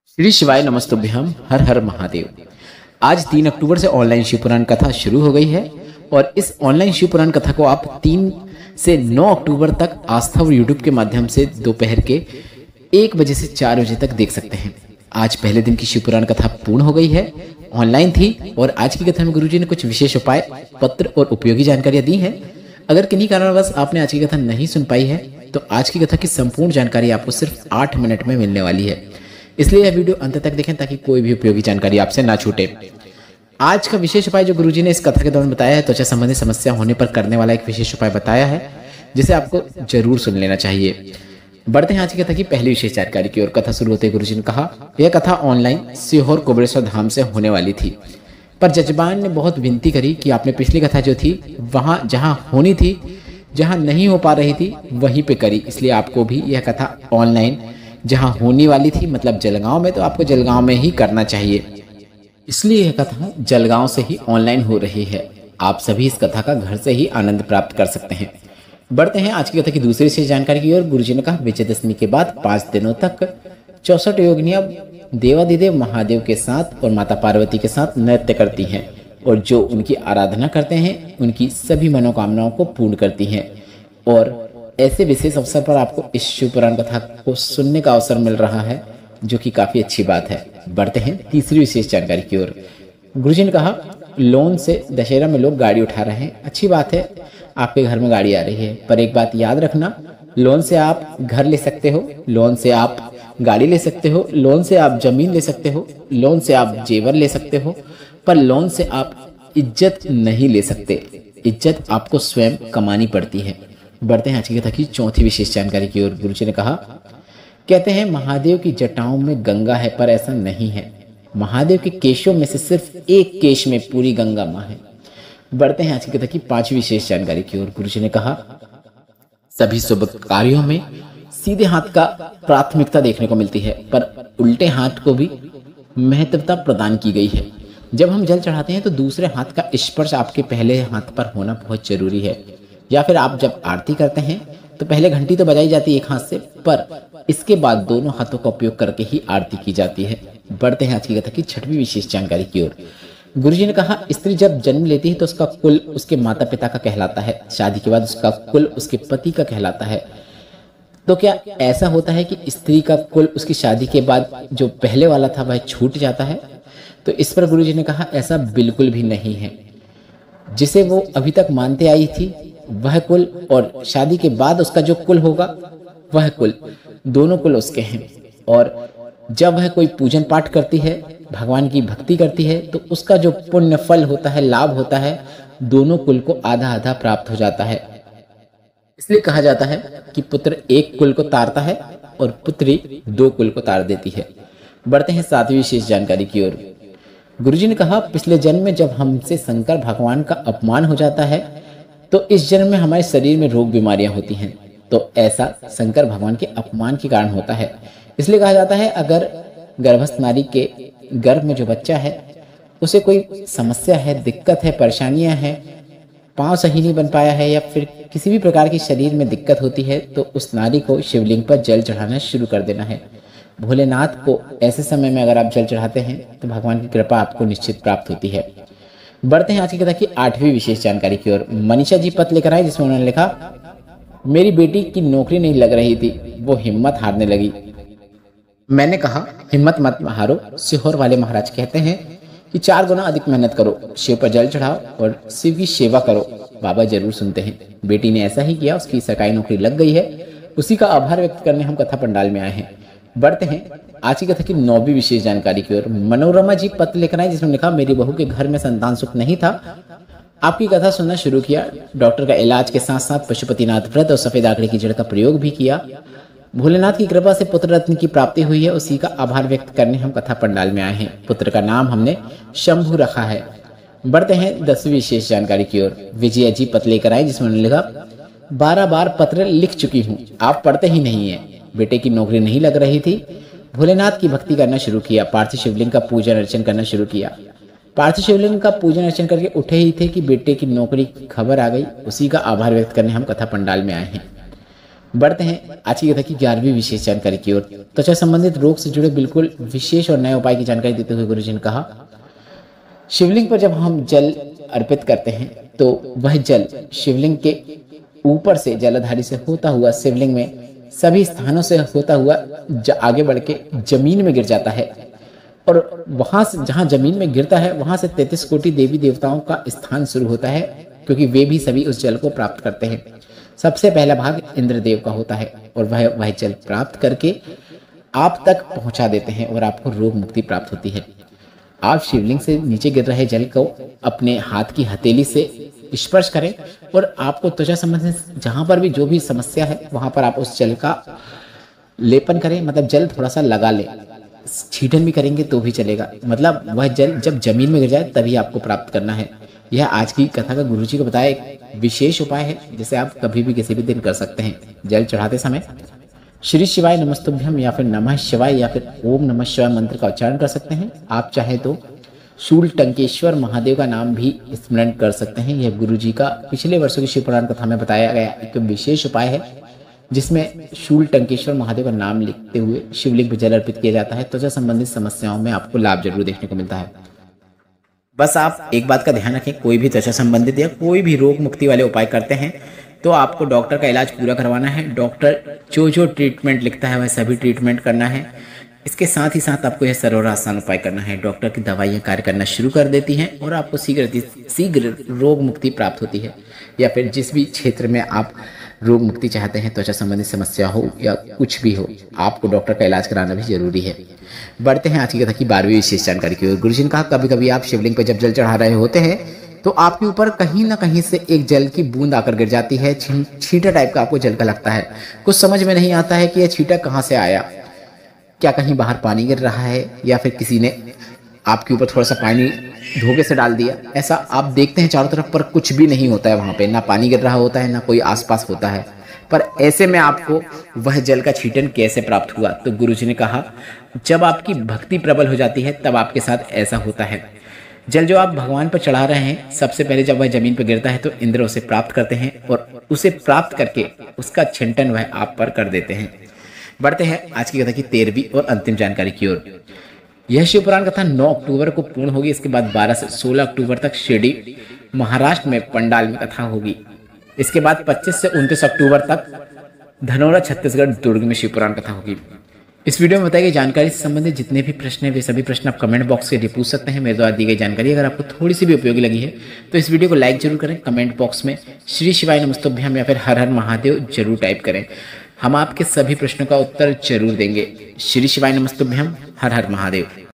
श्री शिवाय नमस्तुभ्यम। हर हर महादेव। आज 3 अक्टूबर से ऑनलाइन शिव पुराण कथा शुरू हो गई है और इस ऑनलाइन शिव पुराण कथा को आप 3 से 9 अक्टूबर तक आस्था और यूट्यूब के माध्यम से दोपहर के 1 बजे से 4 बजे तक देख सकते हैं। आज पहले दिन की शिव पुराण कथा पूर्ण हो गई है, ऑनलाइन थी और आज की कथा में गुरुजी ने कुछ विशेष उपाय, पत्र और उपयोगी जानकारियां दी हैं। अगर किन्हीं कारणवश आपने आज की कथा नहीं सुन पाई है तो आज की कथा की संपूर्ण जानकारी आपको सिर्फ 8 मिनट में मिलने वाली है, इसलिए यह वीडियो अंत तक देखें ताकि कोई भी उपयोगी जानकारी आपसे ना छूटे। आज का विशेष उपाय जो गुरुजी ने इस कथा के दौरान बताया है, त्वचा संबंधी समस्या होने पर करने वाला एक विशेष उपाय बताया है जिसे आपको जरूर सुन लेना चाहिए। बढ़ते हैं आज की कथा की पहली विशेष जानकारी की ओर। कथा शुरू होते गुरुजी ने कहा, यह कथा ऑनलाइन सीहोर कोबरेश्वर धाम से होने वाली थी, पर जजमान ने बहुत विनती करी कि आपने पिछली कथा जो थी वहां जहां होनी थी, जहां नहीं हो पा रही थी वहीं पे करी, इसलिए आपको भी यह कथा ऑनलाइन जहां होने वाली थी, मतलब जलगांव में, तो आपको जलगांव में ही करना चाहिए, इसलिए यह कथा जलगांव से ही ऑनलाइन हो रही है। आप सभी इस कथा का घर से ही आनंद प्राप्त कर सकते हैं। बढ़ते हैं आज की कथा की दूसरी विशेष जानकारी की ओर। गुरुजी ने कहा, विजयदशमी के बाद 5 दिनों तक 64 योगिनियां देवाधिदेव महादेव के साथ और माता पार्वती के साथ नृत्य करती हैं और जो उनकी आराधना करते हैं उनकी सभी मनोकामनाओं को पूर्ण करती हैं। और ऐसे विशेष अवसर पर आपको इस शिव पुराण कथा को सुनने का अवसर मिल रहा है, जो कि काफी अच्छी बात है। बढ़ते हैं तीसरी विशेष जानकारी की ओर। गुरुजी ने कहा, लोन से दशहरा में लोग गाड़ी उठा रहे हैं, अच्छी बात है, आपके घर में गाड़ी आ रही है, पर एक बात याद रखना, लोन से आप घर ले सकते हो, लोन से आप गाड़ी ले सकते हो, लोन से आप जमीन ले सकते हो, लोन से आप जेवर ले सकते हो, पर लोन से आप इज्जत नहीं ले सकते। इज्जत आपको स्वयं कमानी पड़ती है। बढ़ते हैं आज की कथा की चौथी विशेष जानकारी की ओर। गुरुजी ने कहा, कहते हैं महादेव की जटाओं में गंगा है, पर ऐसा नहीं है। महादेव के केशों में से सिर्फ एक केश में पूरी गंगा मां है। बढ़ते हैं आज की कथा की 5वीं विशेष जानकारी की ओर। गुरुजी ने कहा, सभी शुभ कार्यों में सीधे हाथ का प्राथमिकता देखने को मिलती है, पर उल्टे हाथ को भी महत्वता प्रदान की गई है। जब हम जल चढ़ाते हैं तो दूसरे हाथ का स्पर्श आपके पहले हाथ पर होना बहुत जरूरी है, या फिर आप जब आरती करते हैं तो पहले घंटी तो बजाई जाती है एक हाथ से, पर इसके बाद दोनों हाथों का उपयोग करके ही आरती की जाती है। बढ़ते हैं आज की कथा की 6वीं विशेष जानकारी की ओर। गुरुजी ने कहा, स्त्री जब जन्म लेती है तो उसका कुल उसके माता पिता का कहलाता है, शादी के बाद उसका कुल उसके पति का कहलाता है। तो क्या ऐसा होता है कि स्त्री का कुल उसकी शादी के बाद जो पहले वाला था वह छूट जाता है? तो इस पर गुरुजी ने कहा, ऐसा बिल्कुल भी नहीं है। जिसे वो अभी तक मानते आई थी वह कुल और शादी के बाद उसका जो कुल होगा वह कुल, दोनों कुल उसके हैं। और जब वह कोई पूजन पाठ करती है, भगवान की भक्ति करती है, तो उसका जो पुण्य फल होता है, लाभ होता है, दोनों कुल को आधा आधा प्राप्त हो जाता है। इसलिए कहा जाता है कि पुत्र एक कुल को तारता है और पुत्री 2 कुल को तार देती है। बढ़ते हैं 7वीं विशेष जानकारी की ओर। गुरुजी ने कहा, पिछले जन्म में जब हमसे शंकर भगवान का अपमान हो जाता है तो इस जन्म में हमारे शरीर में रोग बीमारियां होती हैं, तो ऐसा शंकर भगवान के अपमान के कारण होता है। इसलिए कहा जाता है, अगर गर्भस्थ नारी के गर्भ में जो बच्चा है उसे कोई समस्या है, दिक्कत है, परेशानियां हैं, पांव सही नहीं बन पाया है या फिर किसी भी प्रकार की शरीर में दिक्कत होती है, तो उस नारी को शिवलिंग पर जल चढ़ाना शुरू कर देना है। भोलेनाथ को ऐसे समय में अगर आप जल चढ़ाते हैं तो भगवान की कृपा आपको निश्चित प्राप्त होती है। बढ़ते हैं आज की कथा की 8वीं विशेष जानकारी की ओर। मनीषा जी पत्र लेकर आए जिसमें उन्होंने लिखा, मेरी बेटी की नौकरी नहीं लग रही थी, वो हिम्मत हारने लगी। मैंने कहा, हिम्मत मत हारो, सीहोर वाले महाराज कहते हैं कि 4 गुना अधिक मेहनत करो, शिव पर जल चढ़ाओ और शिव की सेवा करो, बाबा जरूर सुनते हैं। बेटी ने ऐसा ही किया, उसकी सरकारी नौकरी लग गई है, उसी का आभार व्यक्त करने हम कथा पंडाल में आए हैं। बढ़ते हैं आज की कथा की 9वीं विशेष जानकारी की ओर। मनोरमा जी पत्र लेकर आए जिसमें लिखा, मेरी बहू के घर में संतान सुख नहीं था, आपकी कथा सुनना शुरू किया, डॉक्टर का इलाज के साथ साथ पशुपतिनाथ व्रत और सफेद आंकड़े की जड़ का प्रयोग भी किया, भोलेनाथ की कृपा से पुत्र रत्न की प्राप्ति हुई है, उसी का आभार व्यक्त करने हम कथा पंडाल में आए हैं। पुत्र का नाम हमने शंभु रखा है। बढ़ते हैं 10वीं विशेष जानकारी की ओर। विजय जी पत्र लेकर आए जिसमें उन्होंने लिखा, 12 बार पत्र लिख चुकी हूँ, आप पढ़ते ही नहीं है, बेटे की नौकरी नहीं लग रही थी, भोलेनाथ की भक्ति करना शुरू किया, पार्थिव शिवलिंग का पूजन अर्चन करना शुरू किया, पार्थिव शिवलिंग का पूजन अर्चन करके उठे ही थे कि बेटे की नौकरी की खबर आ गई, उसी का आभार व्यक्त करने हम कथा पंडाल में आए हैं। बढ़ते हैं आज की कथा की 11वीं विशेष जानकारी की ओर। त्वचा संबंधित रोग से जुड़े बिल्कुल विशेष और नए उपाय की जानकारी देते हुए गुरुजी ने कहा, शिवलिंग पर जब हम जल अर्पित करते हैं तो वह जल शिवलिंग के ऊपर से जलाधारी से होता हुआ शिवलिंग में सभी स्थानों से होता हुआ आगे बढ़ के जमीन में गिर जाता है और वहां से जहां जमीन में गिरता है वहां से 33 कोटि देवी देवताओं का स्थान शुरू होता है, क्योंकि वे भी सभी उस जल को प्राप्त करते हैं। सबसे पहला भाग इंद्रदेव का होता है और वह जल प्राप्त करके आप तक पहुंचा देते हैं और आपको रोग मुक्ति प्राप्त होती है। आप शिवलिंग से नीचे गिर रहे जल को अपने हाथ की हथेली से स्पर्श करें और आपको त्वचा संबंधित जहां पर भी जो भी समस्या है वहां पर आप उस जल का लेपन करें, मतलब जल थोड़ा सा लगा लें। छींटन भी करेंगे तो भी चलेगा, मतलब वह जल जब जमीन में गिर जाए तभी आपको प्राप्त करना है। यह आज की कथा का गुरुजी को बताया एक विशेष उपाय है जिसे आप कभी भी किसी भी दिन कर सकते हैं। जल चढ़ाते समय श्री शिवाय नमस्तुभ्यम या फिर नमः शिवाय या फिर ओम नमः शिवाय मंत्र का उच्चारण कर सकते हैं। आप चाहे तो शूल टंकेश्वर महादेव का नाम भी स्मरण कर सकते हैं। यह गुरुजी का पिछले वर्षों की शिव पुराण कथा में बताया गया एक विशेष उपाय है जिसमें शूल टंकेश्वर महादेव का नाम लिखते हुए शिवलिंग पर जल अर्पित किया जाता है। त्वचा संबंधित समस्याओं में आपको लाभ जरूर देखने को मिलता है। बस आप एक बात का ध्यान रखें, कोई भी त्वचा संबंधित या कोई भी रोग मुक्ति वाले उपाय करते हैं तो आपको डॉक्टर का इलाज पूरा करवाना है। डॉक्टर जो जो ट्रीटमेंट लिखता है वह सभी ट्रीटमेंट करना है। इसके साथ ही साथ आपको यह सरल और आसान उपाय करना है। डॉक्टर की दवाइयाँ कार्य करना शुरू कर देती हैं और आपको शीघ्र रोग मुक्ति प्राप्त होती है। या फिर जिस भी क्षेत्र में आप रोग मुक्ति चाहते हैं, त्वचा संबंधित समस्या हो या कुछ भी हो, आपको डॉक्टर का इलाज कराना भी जरूरी है। बढ़ते हैं आज की कथा की 12वीं विशेष जानकारी की ओर। गुरुजी ने कहा, कभी कभी आप शिवलिंग पर जब जल चढ़ा रहे होते हैं तो आपके ऊपर कहीं ना कहीं से एक जल की बूंद आकर गिर जाती है। छींटा टाइप का आपको जल का लगता है। कुछ समझ में नहीं आता है कि यह छींटा कहाँ से आया। क्या कहीं बाहर पानी गिर रहा है या फिर किसी ने आपके ऊपर थोड़ा सा पानी धोखे से डाल दिया। ऐसा आप देखते हैं चारों तरफ पर कुछ भी नहीं होता है, वहां पे ना पानी गिर रहा होता है ना कोई आसपास होता है। पर ऐसे में आपको वह जल का छींटन कैसे प्राप्त हुआ? तो गुरुजी ने कहा, जब आपकी भक्ति प्रबल हो जाती है तब आपके साथ ऐसा होता है। जल जो आप भगवान पर चढ़ा रहे हैं, सबसे पहले जब वह जमीन पर गिरता है तो इंद्र उसे प्राप्त करते हैं और उसे प्राप्त करके उसका छिंटन वह आप पर कर देते हैं। बढ़ते हैं आज की कथा की 13वीं और अंतिम जानकारी की ओर। यह शिव पुराण कथा 9 अक्टूबर को पूर्ण होगी। इसके बाद 12 से 16 अक्टूबर तक शिरडी महाराष्ट्र में पंडाल में कथा होगी। इसके बाद 25 से 29 अक्टूबर तक धनौरा छत्तीसगढ़ दुर्ग में शिव पुराण कथा होगी। इस वीडियो में बताई गई जानकारी से संबंधित जितने भी प्रश्न हैं वे सभी प्रश्न आप कमेंट बॉक्स से पूछ सकते हैं। मेरे द्वारा दी गई जानकारी अगर आपको थोड़ी सी भी उपयोगी लगी है तो इस वीडियो को लाइक जरूर करें। कमेंट बॉक्स में श्री शिवाय नमस्तुभ्यम या फिर हर हर महादेव जरूर टाइप करें। हम आपके सभी प्रश्नों का उत्तर जरूर देंगे। श्री शिवाय नमस्तुभ्यम, हर हर महादेव।